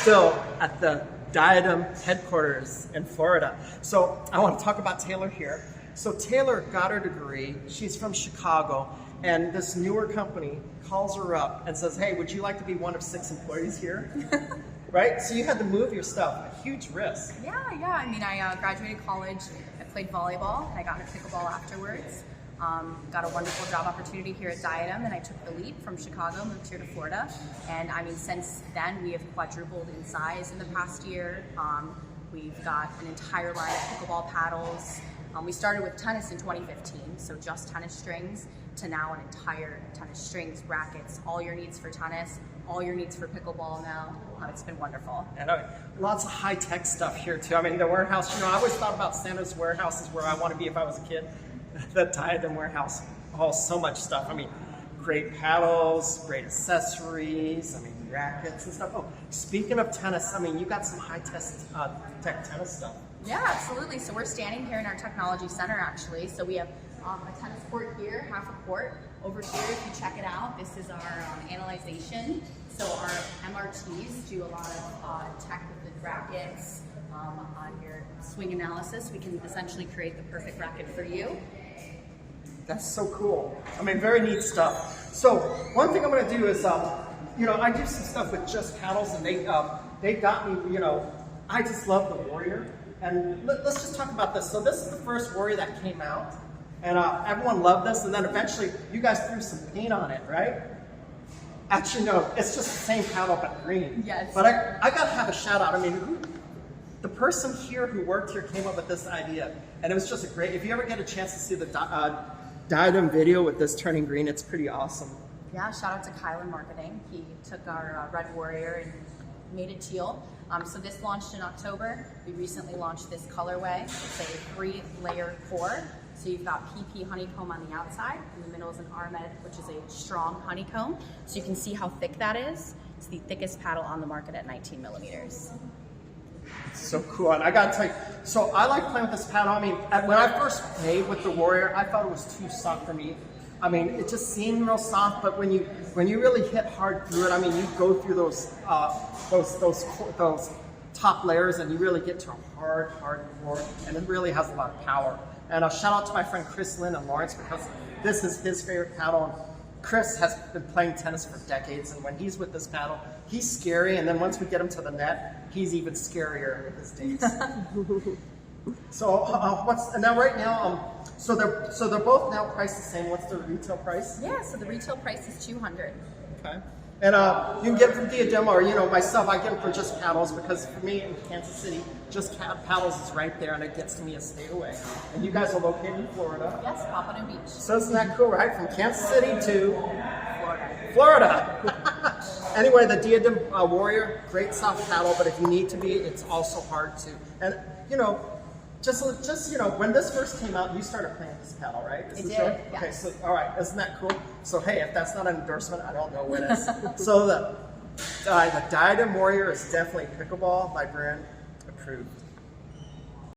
still at the Diadem headquarters in Florida. So I want to talk about Taylor here. So Taylor got her degree. She's from Chicago, and this newer company calls her up and says, hey, would you like to be one of 6 employees here? Right? So you had to move your stuff, a huge risk. Yeah. I mean, I graduated college, I played volleyball, and I got into pickleball afterwards. Got a wonderful job opportunity here at Diadem, and I took the leap from Chicago, moved here to Florida. And I mean, since then, we have quadrupled in size in the past year. We've got an entire line of pickleball paddles. We started with tennis in 2015, so just tennis strings, to now an entire tennis strings, rackets, all your needs for tennis, all your needs for pickleball now. It's been wonderful. And lots of high-tech stuff here too. I mean, the warehouse, I always thought about Santa's warehouse is where I want to be if I was a kid. The Diadem warehouse, so much stuff. I mean, great paddles, great accessories, I mean, rackets and stuff. Oh, speaking of tennis, I mean, you got some high-tech tennis stuff. Yeah, absolutely. So we're standing here in our technology center, actually. So we have a tennis court here, half a court. Over here, if you check it out, this is our analyzation. So our MRTs do a lot of tech with the rackets. On your swing analysis, we can essentially create the perfect racket for you. That's so cool. I mean, very neat stuff. So one thing I'm going to do is, I do some stuff with just paddles, and they got me, I just love the Warrior. And let's just talk about this. So this is the first Warrior that came out, and everyone loved this, and then eventually you guys threw some paint on it, right? Actually, no, it's just the same paddle but green. Yes. But I got to have a shout out. I mean, the person here who worked here came up with this idea, and it was just a great, if you ever get a chance to see the Diadem video with this turning green, it's pretty awesome. Yeah, shout out to Kyle in marketing. He took our Red Warrior and made it teal. So this launched in October. We recently launched this colorway. It's a 3-layer core. So you've got PP honeycomb on the outside. In the middle is an Armed, which is a strong honeycomb. So you can see how thick that is. It's the thickest paddle on the market at 19 millimeters. So cool, and I gotta tell you, so I like playing with this paddle. I mean, when I first played with the Warrior, I thought it was too soft for me. I mean, it just seemed real soft, but when you really hit hard through it, I mean, you go through those top layers, and you really get to a hard core, and it really has a lot of power. And a shout out to my friend Chris Lynn and Lawrence, because this is his favorite paddle. Chris has been playing tennis for decades, and when he's with this paddle, he's scary, and then once we get him to the net, he's even scarier with his dates. So now right now, so they're both now priced the same. What's the retail price? Yeah, so the retail price is $200. Okay. And you can get it from Diadem, or myself, I get them for just paddles, because for me in Kansas City, just paddles is right there, and it gets to me a state away. And you guys are located in Florida. Yes, Pompano Beach. So isn't that cool, right? From Kansas City to Florida. Anyway, the Diadem Warrior, great soft paddle, but if you need to be, it's also hard to. And just when this first came out, you started playing this paddle, right? I did, right? yes. Okay, so all right, isn't that cool? So hey, if that's not an endorsement, I don't know what is. So the Diadem Warrior is definitely pickleball, Librarian approved.